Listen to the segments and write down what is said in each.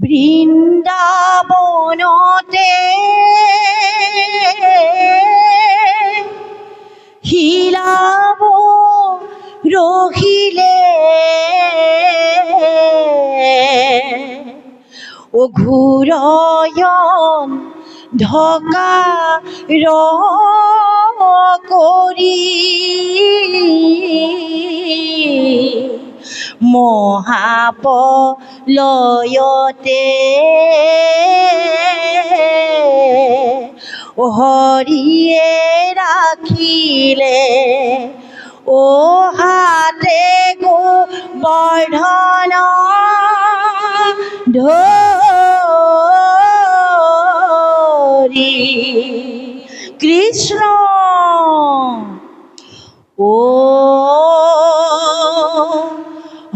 বৃন্দাবনতে হিলাব রহিলে ও ঘূৰয়ন ঢকা কৰি মহাপলয়তে হৰিয়ে ৰাখিলে ও হাতে গোবৰ্ধন ধৰি কৃষ্ণ ও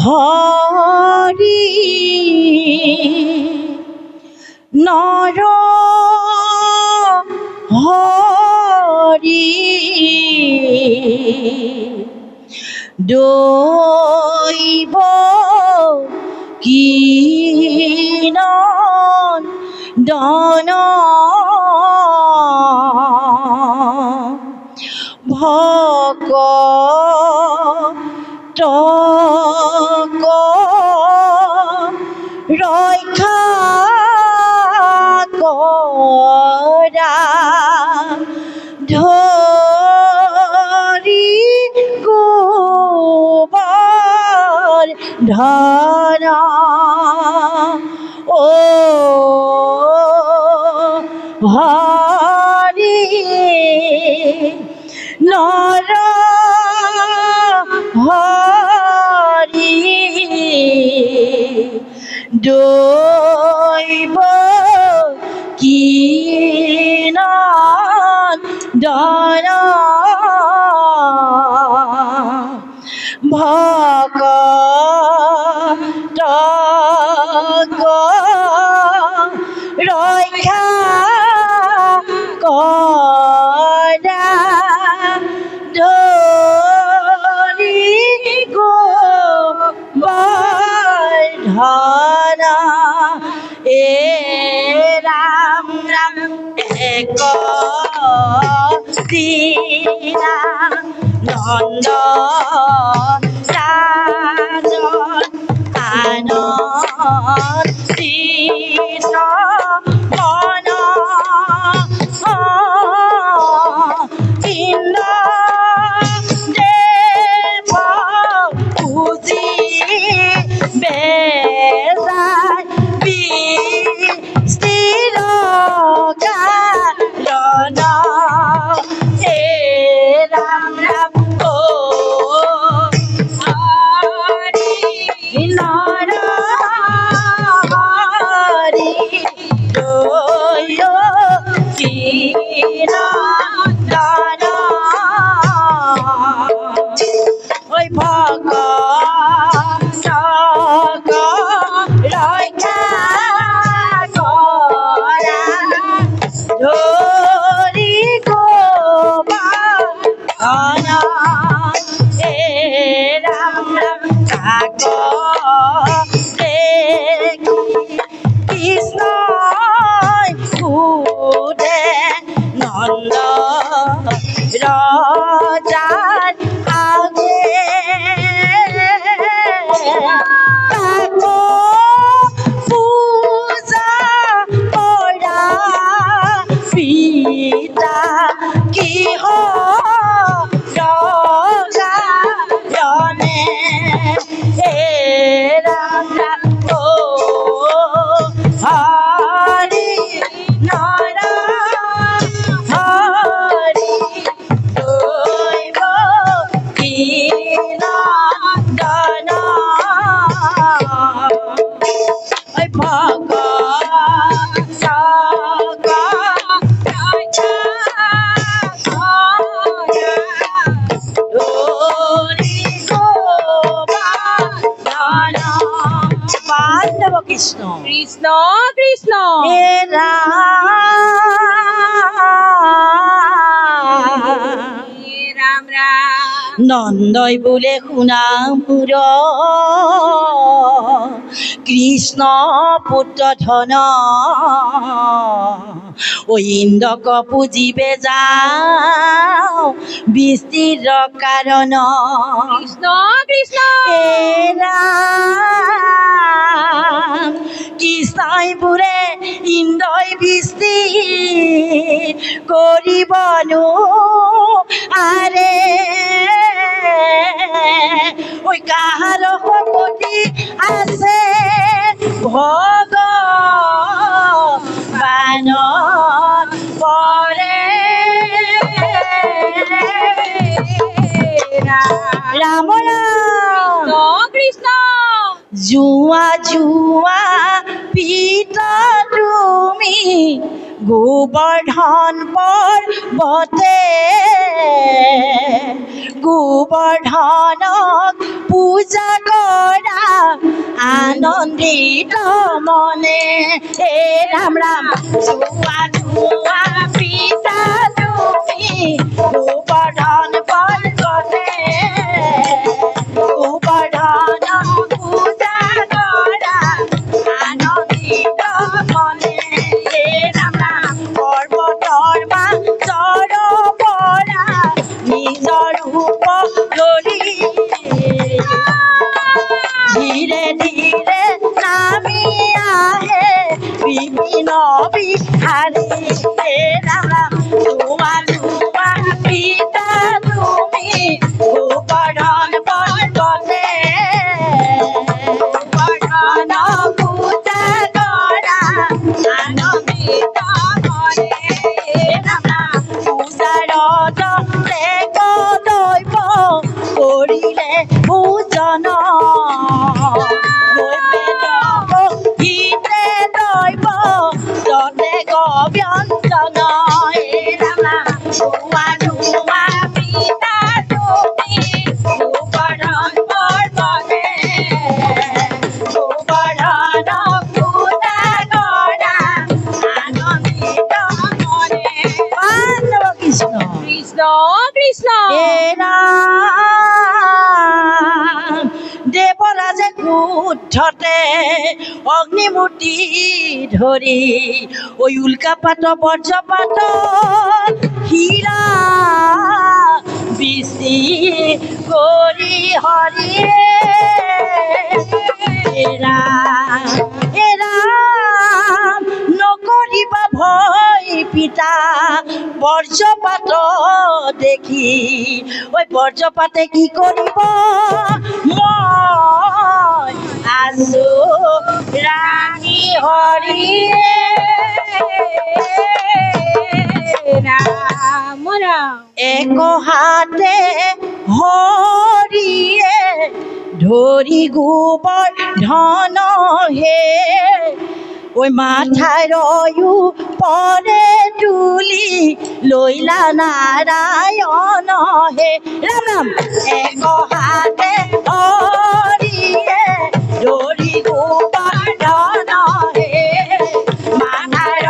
হৰি নৰ হৰি দৈব দন ভকতক ৰক্ষা কৰা ধৰি গোবৰ্ধন ও হৰি নৰ হৰি দৈব দন ভকতক ৰক্ষা কৰা ধৰি গোবৰ্ধন এ ৰাম ৰাম এক দিনা নন্দ ৰাজন আনন্দিত মন ইন্দ্ৰদেৱ পূজি বেজাই বিস্তীৰ্ণ কাৰণ হে ৰাম ৰাম ও হৰি নৰ হৰি দৈব দন ঐ ভকতক ৰক্ষা কৰা ধৰি গোবৰ্ধন হে ৰাম ৰাম কাক দেখি কৃষ্ণই সুধে নন্দ ৰজাৰ আগে কাক পূজা কৰা পিতা কিহ ৰজানে হে ৰাম ৰাম ও হৰি নৰ হৰি দৈব দন ঐ ভকতক ৰক্ষা কৰা ধৰি গোবৰ্ধন পাণ্ডৱ কৃষ্ণ কৃষ্ণ কৃষ্ণ হে রাম রাম রাম নন্দই বোলে শুনামুৰ কৃষ্ণ পুত্ৰ ধন ঐ ইন্দ্ৰক পুজিবে যাওঁ বিস্তিৰ কাৰণ কৃষ্ণ কৃষ্ণ এ ৰাম কৃষ্ণই বোৰে ইন্দ্ৰই বৃষ্টি কৰিবনো আৰে ঐ কাহাৰ শপতি আছে ভগৱানত পৰে ৰাম ৰাম কৃষ্ণ জুৱা জুৱা পিতা তুমি গোবৰ্ধন পৰ্বতে গোবৰ্ধনক পূজা কৰা আনন্দিত মনে হে ৰাম ৰাম জুৱা জুৱা পিতা তুমি গোবৰ্ধন পৰ্বতে গোবৰ্ধনক পূজা কৰা আনন্দিত মনে হে ৰাম ৰাম পৰ্বতৰ মাজৰ পৰা নিজৰ ৰূপ ধৰি ধীৰে ধীৰে নামি আহে বিপিন বিহাৰী হে ৰাম ৰাম জুৱা জুৱা পিতা তুমি গোবৰ্ধন পৰ্বতে গোবৰ্ধন পূজা কৰা আনন্দিত মনে হে ৰাম ৰাম পূজাৰত কদৈৱ কৰিলে ভোজন হিতে দৈৱ যতে ব্যঞ্জন হে ৰাম ৰাম জুৱা জুৱা পিতা তুমি গোবৰ্ধন পৰ্বতে গোবৰ্ধন পূজা কৰা আনন্দিত মনে পাণ্ডৱ কৃষ্ণ কৃষ্ণ কৃষ্ণ হে ৰাম দেৱৰাজে ক্ৰোধতে অগ্নিমূৰ্তি ধৰি ঐ উল্কাপাত বজ্ৰপাত হীৰা বৃষ্টি কৰি হৰিয়ে হে ৰাম নকৰিবা ভয় পিতা বজ্ৰপাত দেখি ঐ বজ্ৰপাতে কি কৰিব মই আছো ৰাণী হৰিয়ে ৰাম ৰাম এক হাতে হৰিয়ে ধৰি গোবৰ্ধন হে ঐ মাথাৰ পৰে তুলি লৈলা নাৰায়ণ হে ৰাম ৰাম এক হাতে হৰিয়ে ধৰি গোবৰ্ধন হে মাথাৰ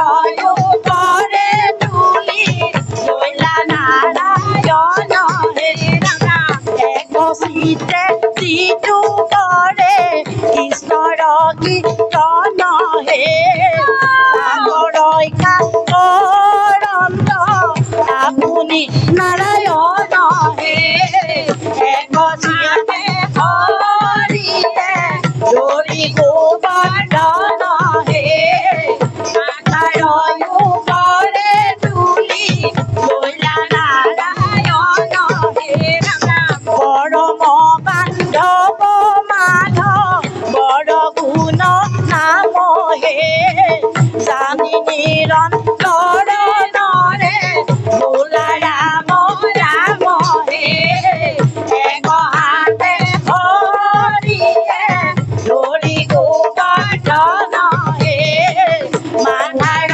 পৰে তুলি লৈলা নাৰায়ণ হে ৰাম ৰাম এক চিতে যিটো কৰে ঈশ্বৰৰ কীৰ্তন হে সাগৰৈকা কৰন্ত আপুনি নাৰায়ণ হে এক চিতে হৰিয়ে ধৰি গোবৰ্ধন হে মাথাৰ ওপৰে তুলি লৈলা নাৰায়ণ হে ৰাম ৰাম পৰম বান্ধৱ মাধৱ বৰ গুণ নাম হে জানি নিৰন্তৰ নৰে বোলা ৰাম ৰাম হে এক হাতে হৰিয়ে ধৰি গোবৰ্ধন হে মাথাৰ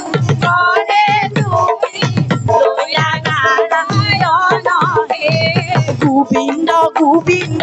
ওপৰে তুলি লৈলা নাৰায়ণ হে গোবিন্দ গোবিন্দ